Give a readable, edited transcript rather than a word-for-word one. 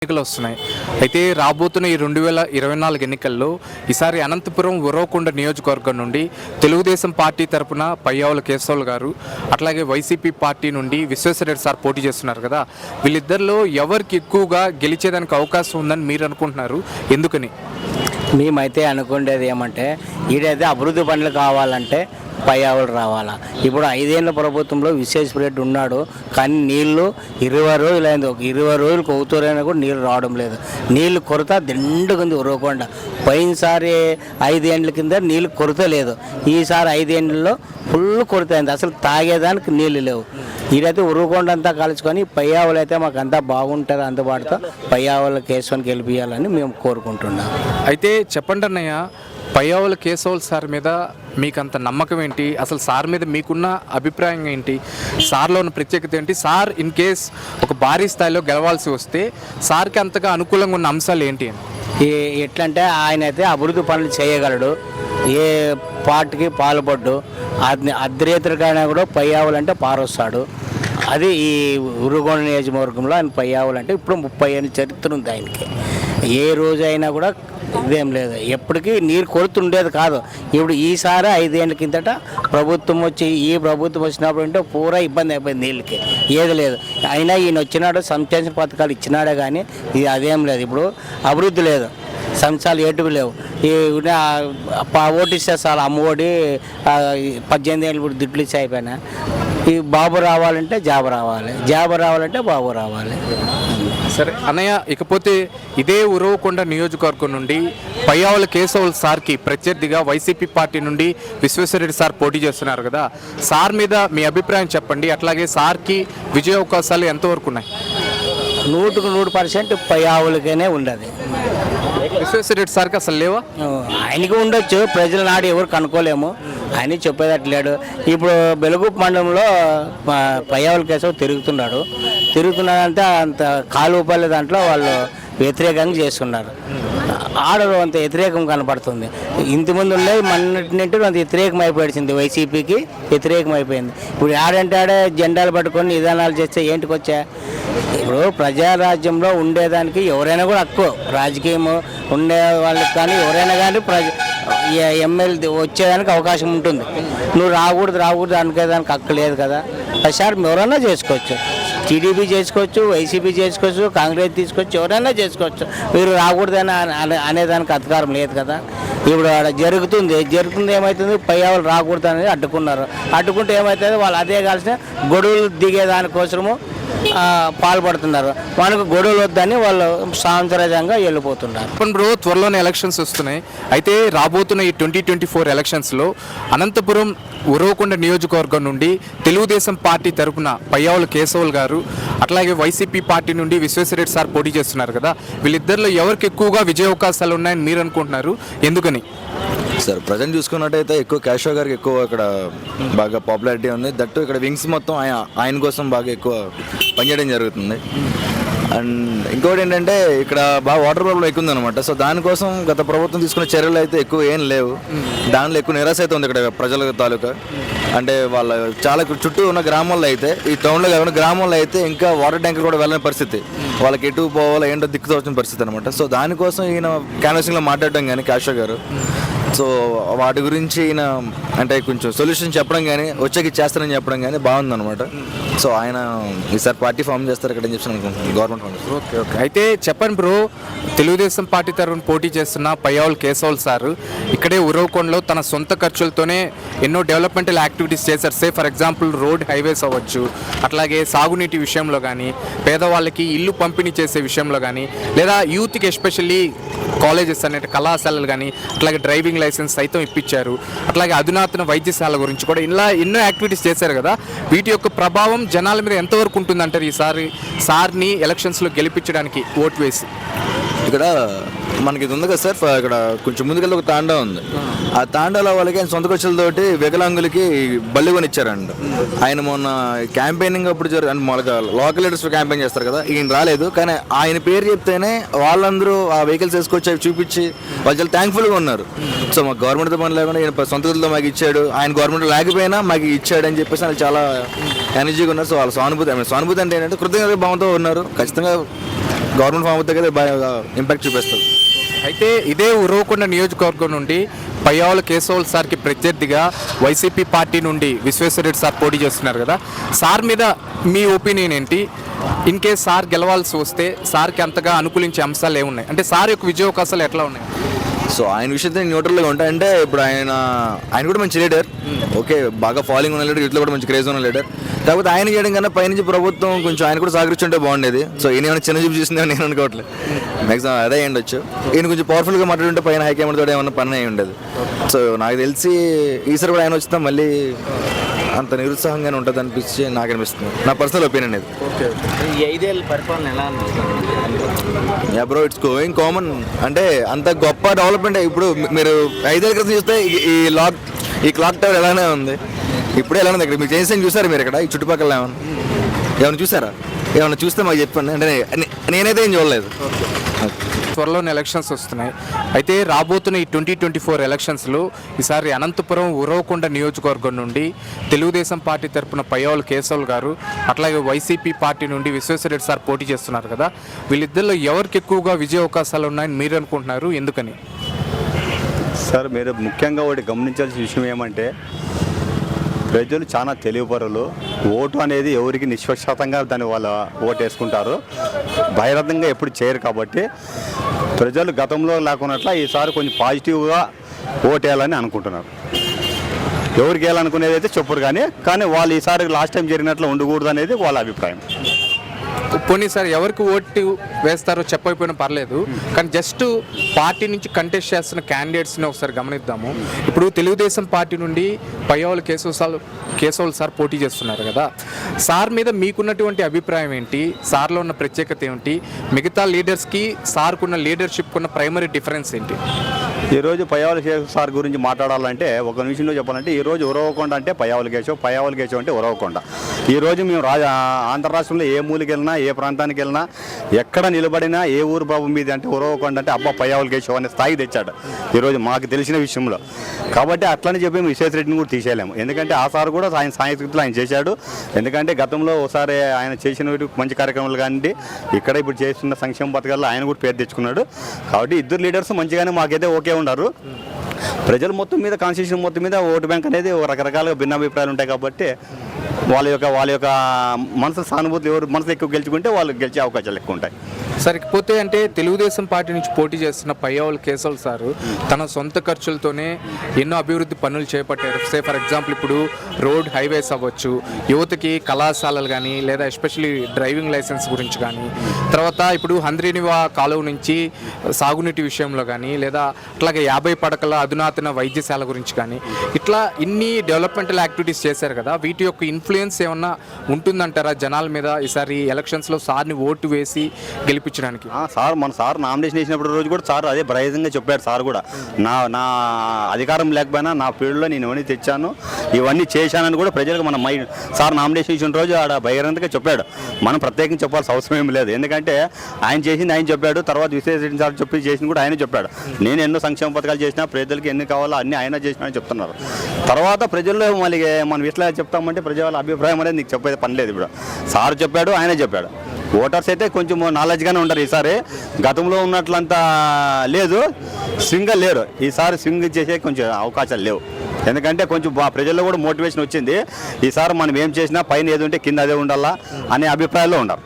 ఎన్నికలు వస్తున్నాయి. అయితే రాబోతున్న ఈ 2024 ఎన్నికల్లో ఈసారి అనంతపురం ఉరవకొండ నియోజకవర్గం నుండి తెలుగుదేశం పార్టీ తరపున పయ్యావుల కేశవులు గారు, అట్లాగే వైసీపీ పార్టీ నుండి విశ్వేశ్వరరెడ్డి సార్ పోటీ చేస్తున్నారు కదా. వీళ్ళిద్దరిలో ఎవరికి ఎక్కువగా గెలిచేదానికి అవకాశం ఉందని మీరు అనుకుంటున్నారు? ఎందుకని? మేమైతే అనుకునేది ఏమంటే, ఈడైతే అభివృద్ధి పనులు కావాలంటే పయ్యావులు రావాలా. ఇప్పుడు 5 ఏళ్ళ ప్రభుత్వంలో విశ్వేశ్వరరెడ్డి ఉన్నాడు, కానీ నీళ్లు 20 రోజులు అయింది. ఒక 20 రోజులకు అవుతారైనా కూడా నీళ్ళు రావడం లేదు. నీళ్ళు కొరత దిండుకుంది ఉరవకొండ. పోయినసారి 5 ఏళ్ళ కింద నీళ్ళు కొరత లేదు. ఈసారి 5 ఏళ్ళలో ఫుల్ కొరత అయింది. అసలు తాగేదానికి నీళ్ళు లేవు. ఈడైతే ఉరవకొండ అంతా కలుసుకొని పయ్యావులు అయితే మాకు అంతా బాగుంటుంది, అందుబాటుతో పయ్యావుల కేశవని గెలిపించాలని మేము కోరుకుంటున్నాం. అయితే చెప్పండి అన్నయ్య, పయ్యావుల కేశవులు సార్ మీద మీకు అంత నమ్మకం ఏంటి? అసలు సార్ మీద మీకున్న అభిప్రాయం ఏంటి? సార్లో ఉన్న ప్రత్యేకత ఏంటి? సార్ ఇన్ కేస్ ఒక భారీ స్థాయిలో గెలవాల్సి వస్తే సార్కి అంతగా అనుకూలంగా ఉన్న అంశాలు ఏంటి అని? ఎట్లంటే ఆయన అయితే అభివృద్ధి పనులు చేయగలడు, ఏ పార్టీకి పాల్పడ్డు, అర్ధరేతరికైనా కూడా పయ్యావులంటే పారొస్తాడు. అది ఈ ఉరవకొండ నియోజకవర్గంలో ఆయన పయ్యావులంటే ఇప్పుడు 30 ఏళ్ళ చరిత్ర ఉంది ఆయనకి. ఏ రోజైనా కూడా ఇదేం లేదు, ఎప్పటికీ నీరు కొరత ఉండేది కాదు. ఇప్పుడు ఈసారి 5 ఏళ్ళ కిందట ప్రభుత్వం వచ్చి, ఈ ప్రభుత్వం వచ్చినప్పుడు అంటే పూరా ఇబ్బంది అయిపోయింది, నీళ్ళకి ఏది లేదు. అయినా ఈయన వచ్చినాడు, సంక్షేమ పథకాలు ఇచ్చినాడే కానీ ఇది అదేం లేదు. ఇప్పుడు అభివృద్ధి లేదు, సంస్థలు ఏటువి లేవు. ఈ ఓటిస్తే చాలు, అమ్మఒడి 18 ఏళ్ళు ఇప్పుడు దుడ్లు ఇచ్చి అయిపోయినా. ఈ బాబు రావాలంటే జాబ్ రావాలి, జాబ్ రావాలంటే బాబు రావాలి. సరే అన్నయ్య, ఇకపోతే ఇదే ఉరవకొండ నియోజకవర్గం నుండి పయ్యావుల కేశవుల సార్కి ప్రత్యర్థిగా వైసీపీ పార్టీ నుండి విశ్వేశ్వరరెడ్డి సార్ పోటీ చేస్తున్నారు కదా. సార్ మీద మీ అభిప్రాయం చెప్పండి. అట్లాగే సార్కి విజయ అవకాశాలు ఎంతవరకు ఉన్నాయి? 100% పయ్యావులకనే ఉండదు. విశ్వేశ్వరరెడ్డి సార్కి అసలు లేవా? ఆయనకి ఉండొచ్చు, ప్రజల నాడు ఎవరు కనుక్కోలేము, ఆయన చెప్పేదట్లేడు. ఇప్పుడు బెలుగుప్ప మండలంలో పయ్యావుల కేశవ్ తిరుగుతున్నాడంటే అంత కాలువపల్లి దాంట్లో వాళ్ళు వ్యతిరేకంగా చేస్తున్నారు. ఆడరు అంత వ్యతిరేకం కనపడుతుంది. ఇంతకుముందు ఉండేది మన్నింటి అంత వ్యతిరేకం అయిపోయింది, వైసీపీకి వ్యతిరేకం అయిపోయింది. ఇప్పుడు ఆడంటే ఆడే జెండాలు పట్టుకొని విధానాలు చేస్తే ఏంటికి వచ్చా? ఇప్పుడు ప్రజారాజ్యంలో ఉండేదానికి ఎవరైనా కూడా హక్కు, రాజకీయం ఉండే వాళ్ళకి కానీ ఎవరైనా కానీ ఎమ్మెల్యే వచ్చేదానికి అవకాశం ఉంటుంది. నువ్వు రాకూడదు అనుకోదానికి హక్కు లేదు కదా. ప్రచారం ఎవరైనా చేసుకోవచ్చు, టీడీపీ చేసుకోవచ్చు, వైసీపీ చేసుకోవచ్చు, కాంగ్రెస్ తీసుకోవచ్చు, ఎవరైనా చేసుకోవచ్చు. మీరు రాకూడదని అనేదానికి అధికారం లేదు కదా. ఇప్పుడు జరుగుతుంది ఏమవుతుంది, పయ్యావులు రాకూడదు అనేది అడ్డుకుంటే ఏమవుతుంది, వాళ్ళు అదే కలిసి గొడవలు దిగేదానికోసము పాల్పడుతున్నారు. మనకు గొడవలు వద్దని వాళ్ళు సాంప్రదాయంగా వెళ్ళిపోతున్నారు. బ్రో, త్వరలోనే ఎలక్షన్స్ వస్తున్నాయి. అయితే రాబోతున్న ఈ 2024 ఎలక్షన్స్లో అనంతపురం ఉరవకొండ నియోజకవర్గం నుండి తెలుగుదేశం పార్టీ తరపున పయ్యావుల కేశవులు గారు, అట్లాగే వైసీపీ పార్టీ నుండి విశ్వేశ్వరరెడ్డి సార్ పోటీ చేస్తున్నారు కదా. వీళ్ళిద్దరిలో ఎవరికి ఎక్కువగా విజయ అవకాశాలు ఉన్నాయని మీరు అనుకుంటున్నారు? ఎందుకని? సార్, ప్రజెంట్ చూసుకున్నట్టయితే ఎక్కువ కేశవ్ గారికి ఎక్కువ ఇక్కడ బాగా పాపులారిటీ ఉంది. దట్టు ఇక్కడ వింగ్స్ మొత్తం ఆయన కోసం బాగా ఎక్కువ పనిచేయడం జరుగుతుంది. అండ్ ఇంకోటి ఏంటంటే ఇక్కడ బాగా వాటర్ ప్రాబ్లం ఎక్కువ ఉందన్నమాట. సో దానికోసం గత ప్రభుత్వం తీసుకున్న చర్యలు అయితే ఎక్కువ ఏం లేవు. దానిలో ఎక్కువ నిరాశ అయితే ఉంది ఇక్కడ ప్రజల తాలూకా. అంటే వాళ్ళ చాలా చుట్టూ ఉన్న గ్రామాల్లో అయితే, ఈ టౌన్లో కాకుండా గ్రామాల్లో అయితే ఇంకా వాటర్ ట్యాంకర్ కూడా వెళ్ళని పరిస్థితి, వాళ్ళకి ఎటు పోవాలో ఏంటో దిక్కుతో వచ్చిన పరిస్థితి అనమాట. సో దానికోసం ఈయన క్యాన్వాసింగ్లో మాట్లాడడం కానీ కేశవ్ గారు, సో వాటి గురించి ఈయన అంటే కొంచెం సొల్యూషన్ చెప్పడం కానీ వచ్చాక చేస్తారని చెప్పడం కానీ బాగుందన్నమాట. సో ఆయన ఈసారి పార్టీ ఫామ్ చేస్తారు ఇక్కడ అని చెప్పి అనుకుంటున్నాను, గవర్నమెంట్ ఫామ్ చేస్తారు. ఓకే. అయితే చెప్పండి బ్రో, తెలుగుదేశం పార్టీ తరఫున పోటీ చేస్తున్న పయ్యావుల కేశవులు సార్ ఇక్కడే ఉరవకొండలో తన సొంత ఖర్చులతోనే ఎన్నో డెవలప్మెంటల్ యాక్టివిటీస్ చేశారు. Say for example road highways అవ్వచ్చు, అట్లాగే సాగునీటి విషయంలో కానీ, పేదవాళ్ళకి ఇల్లు పంపిణీ చేసే విషయంలో కానీ, లేదా యూత్కి ఎస్పెషల్లీ కాలేజెస్ అనే కళాశాలలు కానీ, అట్లాగే డ్రైవింగ్ లైసెన్స్ సైతం ఇప్పించారు. అట్లాగే అధునాతన వైద్యశాల గురించి కూడా ఇలా ఎన్నో యాక్టివిటీస్ చేశారు కదా. వీటి యొక్క ప్రభావం జనాల మీద ఎంతవరకు ఉంటుందంటారు ఈసారి సార్ని ఎలక్షన్స్లో గెలిపించడానికి ఓటు వేసి? ఇక్కడ మనకి ఇది ఉంది కదా సార్, ఇక్కడ కొంచెం ముందుకెళ్ళి ఒక తాండా ఉంది. ఆ తాండాలో వాళ్ళకి ఆయన సొంత ఖర్చులతోటి వికలాంగులకి బల్లి కొని ఇచ్చారండి. ఆయన మొన్న క్యాంపెయినింగ్ అప్పుడు మామూలుగా లోకల్ లీడర్స్ క్యాంపెయిన్ చేస్తారు కదా, ఈయన రాలేదు. కానీ ఆయన పేరు చెప్తేనే వాళ్ళందరూ ఆ వెహికల్స్ వేసుకొచ్చి అవి చూపించి వాళ్ళు చాలా థ్యాంక్ఫుల్గా ఉన్నారు. సో మాకు గవర్నమెంట్తో పని లేకుండా ఈయన సొంత ఖర్చులతో మాకు ఇచ్చాడు, ఆయన గవర్నమెంట్ లేకపోయినా మాకు ఇచ్చాడు అని చెప్పేసి వాళ్ళు చాలా ఎనర్జీగా ఉన్నారు. సో వాళ్ళ సానుభూతి అంటే ఏంటంటే కృతజ్ఞత భావంతో ఉన్నారు. ఖచ్చితంగా గవర్నమెంట్ ఫామ్ అవుతుంది కదా బాగా ఇంపాక్ట్ చూపిస్తుంది. అయితే ఇదే ఉరవకొండ నియోజకవర్గం నుండి పయ్యావుల కేశవులు సార్కి ప్రత్యర్థిగా వైసీపీ పార్టీ నుండి విశ్వేశ్వరరెడ్డి సార్ పోటీ చేస్తున్నారు కదా, సార్ మీద మీ ఒపీనియన్ ఏంటి? ఇన్ కేస్ సార్ గెలవాల్సి వస్తే సార్కి అంతగా అనుకూలించే అంశాలు ఏమున్నాయి, అంటే సార్ యొక్క విజయావకాశాలు ఎట్లా ఉన్నాయి? సో ఆయన విషయంలో న్యూట్రల్గా ఉంటాయంటే ఇప్పుడు ఆయన కూడా మంచి లీడర్, ఓకే, బాగా ఫాలోయింగ్ ఉన్న లీడర్, ఇట్లా కూడా మంచి క్రేజ్ ఉన్న లీడర్. కాకపోతే ఆయన చేయడం కన్నా పైనుంచి ప్రభుత్వం కొంచెం ఆయన కూడా సహకరిస్తుంటే బాగుండేది. సో ఈయన ఏమైనా చిన్న చూపు చూసిందో నేను అనుకోవట్లేదు, మ్యాక్సిమం అదే అయ్యి ఉండొచ్చు. ఈయన కొంచెం పవర్ఫుల్గా మాట్లాడుంటే పైన హైకమాండ్ తోడు ఏమన్నా పని అయి ఉండేది. సో నాకు తెలిసి ఈసారి కూడా ఆయన వచ్చినా మళ్ళీ అంత నిరుత్సాహంగానే ఉంటుంది అనిపించి నాకు అనిపిస్తుంది, నా పర్సనల్ ఒపీనియన్ ఇది. ఈ 5 ఏళ్ళ పరిపాలన ఎలా అనిపిస్తుంది? Yeah bro, it's going common. అంటే అంత గొప్ప డెవలప్మెంట్ ఇప్పుడు మీరు 5 ఏళ్ళ క్రితం చూస్తే ఈ క్లాక్ టవర్ ఎలానే ఉంది, ఇప్పుడే ఎలా ఉంది. ఇక్కడ మీరు చేసిన చూసారు మీరు ఇక్కడ ఈ చుట్టుపక్కల ఏమైనా చూసారా? ఏమైనా చూస్తే మాకు చెప్పండి. అంటే నేనైతే ఏం చూడలేదు. త్వరలోనే ఎలక్షన్స్ వస్తున్నాయి. అయితే రాబోతున్న ఈ 2024 ఎలక్షన్స్లో ఈసారి అనంతపురం ఉరవకొండ నియోజకవర్గం నుండి తెలుగుదేశం పార్టీ తరపున పయ్యావుల కేశవులు గారు, అట్లాగే వైసీపీ పార్టీ నుండి విశ్వేశ్వరరెడ్డి సార్ పోటీ చేస్తున్నారు కదా, వీళ్ళిద్దరిలో ఎవరికి ఎక్కువగా విజయ అవకాశాలు ఉన్నాయని మీరు అనుకుంటున్నారు, ఎందుకని? సార్, మీరు ముఖ్యంగా ఒకటి గమనించాల్సిన విషయం ఏమంటే ప్రజలు చాలా తెలివిపరులు. ఓటు అనేది ఎవరికి నిష్పక్షపాతంగా దాన్ని వాళ్ళ ఓటు వేసుకుంటారు, బహిరంగంగా ఎప్పుడు చేయరు. కాబట్టి ప్రజలు గతంలో లేకున్నట్ల ఈసారి కొంచెం పాజిటివ్గా ఓటు వేయాలని అనుకుంటున్నారు. ఎవరికి వేయాలనుకునేది అయితే చెప్పరు, కానీ వాళ్ళు ఈసారి లాస్ట్ టైం జరిగినట్లు ఉండకూడదు అనేది వాళ్ళ అభిప్రాయం. పోనీ సార్ ఎవరికి ఓటు వేస్తారో చెప్పకపోయినా పర్లేదు, కానీ జస్ట్ పార్టీ నుంచి కంటెస్ట్ చేస్తున్న క్యాండిడేట్స్ని ఒకసారి గమనిద్దాము. ఇప్పుడు తెలుగుదేశం పార్టీ నుండి పయ్యావుల కేశవులు సార్ పోటీ చేస్తున్నారు కదా, సార్ మీద మీకున్నటువంటి అభిప్రాయం ఏంటి? సార్లో ఉన్న ప్రత్యేకత ఏమిటి? మిగతా లీడర్స్కి సార్కున్న లీడర్షిప్కి ఉన్న ప్రైమరీ డిఫరెన్స్ ఏంటి? ఈరోజు పయ్యావుల కేశవ్ సార్ గురించి మాట్లాడాలంటే ఒక నిమిషంలో చెప్పాలంటే ఈరోజు ఉరవకొండ అంటే పయ్యావుల కేశవ్ అంటే ఉరవకొండ. ఈరోజు మేము ఆంధ్ర రాష్ట్రంలో ఏ మూలకి వెళ్ళినా, ఏ ప్రాంతానికి వెళ్ళినా, ఎక్కడ నిలబడినా, ఏ ఊరు బాబు మీద అంటే ఉరవకొండ అంటే అబ్బా పయ్యావుల కేశవ్ అనే స్థాయి తెచ్చాడు ఈరోజు మాకు తెలిసిన విషయంలో. కాబట్టి అట్లని చెప్పి విశ్వేశ్వరరెడ్డిని కూడా తీసేయలేము, ఎందుకంటే ఆ సార్ కూడా ఆయన సాయశక్తులు ఆయన చేశాడు. ఎందుకంటే గతంలో ఒకసారి ఆయన చేసిన మంచి కార్యక్రమాలు కానీ ఇక్కడ ఇప్పుడు చేస్తున్న సంక్షేమ పథకాల్లో ఆయన కూడా పేరు తెచ్చుకున్నాడు. కాబట్టి ఇద్దరు లీడర్స్ మంచిగానే మాకైతే ఓకే ఉన్నారు. ప్రజలు మొత్తం మీద కాన్స్టిట్యూషన్ మొత్తం మీద ఓటు బ్యాంక్ అనేది రకరకాలుగా భిన్నాభిప్రాయాలు ఉంటాయి. కాబట్టి వాళ్ళ యొక్క మనసు సానుభూతి ఎవరు మనసు ఎక్కువ గెలుచుకుంటే వాళ్ళు గెలిచే అవకాశాలు ఎక్కువ ఉంటాయి. సరిపోతే అంటే తెలుగుదేశం పార్టీ నుంచి పోటీ చేస్తున్న పయ్యావుల కేశవులు సారు తన సొంత ఖర్చులతోనే ఎన్నో అభివృద్ధి పనులు చేపట్టారు. ఫర్ ఎగ్జాంపుల్ ఇప్పుడు రోడ్ హైవేస్ అవ్వచ్చు, యువతకి కళాశాలలు కానీ, లేదా ఎస్పెషల్లీ డ్రైవింగ్ లైసెన్స్ గురించి కానీ, తర్వాత ఇప్పుడు హంద్రీనివా కాలువ నుంచి సాగునీటి విషయంలో కానీ, లేదా అట్లాగే 50 పడకల అధునాతన వైద్యశాల గురించి కానీ, ఇట్లా ఇన్ని డెవలప్మెంటల్ యాక్టివిటీస్ చేశారు కదా, వీటి యొక్క ఇన్ఫ్లుయెన్స్ ఏమన్నా ఉంటుందంటారా జనాల మీద ఈసారి ఎలక్షన్స్లో సార్ని ఓటు వేసి గెలిపించడానికి? మన సార్ నామినేషన్ వేసినప్పుడు రోజు కూడా సార్ అదే బహిరంగంగా చెప్పాడు. సార్ కూడా నా అధికారం లేకపోయినా నా ఫీల్డ్లో నేను ఇవన్నీ తెచ్చాను, ఇవన్నీ చేశానని కూడా ప్రజలకు మన సార్ నామినేషన్ ఇచ్చిన రోజు ఆడ బహిరంగంగా చెప్పాడు. మనం ప్రత్యేకంగా చెప్పాల్సిన అవసరం ఏమి లేదు, ఎందుకంటే ఆయన చేసింది ఆయన చెప్పాడు. తర్వాత విశ్వేశ్వరరెడ్డి సార్ చెప్పి చేసింది కూడా ఆయన చెప్పాడు. నేను ఎన్నో సంక్షేమ పథకాలు చేసినా, ప్రజలకి ఎన్ని కావాలో అన్ని ఆయన చేసినా అని చెప్తున్నారు. తర్వాత ప్రజల్లో మళ్ళీ మనం ఎట్లా చెప్తామంటే ప్రజల అభిప్రాయం అనేది నీకు చెప్పేది పని లేదు. ఇప్పుడు సార్ చెప్పాడు, ఆయన చెప్పాడు. ఓటర్స్ అయితే కొంచెం నాలెడ్జ్గానే ఉంటారు. ఈసారి గతంలో ఉన్నట్లంతా లేదు, స్వింగ్ లేరు. ఈసారి స్వింగ్ చేసే కొంచెం అవకాశాలు లేవు, ఎందుకంటే కొంచెం ప్రజల్లో కూడా మోటివేషన్ వచ్చింది. ఈసారి మనం ఏం చేసినా పైన ఏది ఉంటే కింద అదే ఉండాలా అనే అభిప్రాయాల్లో ఉన్నారు.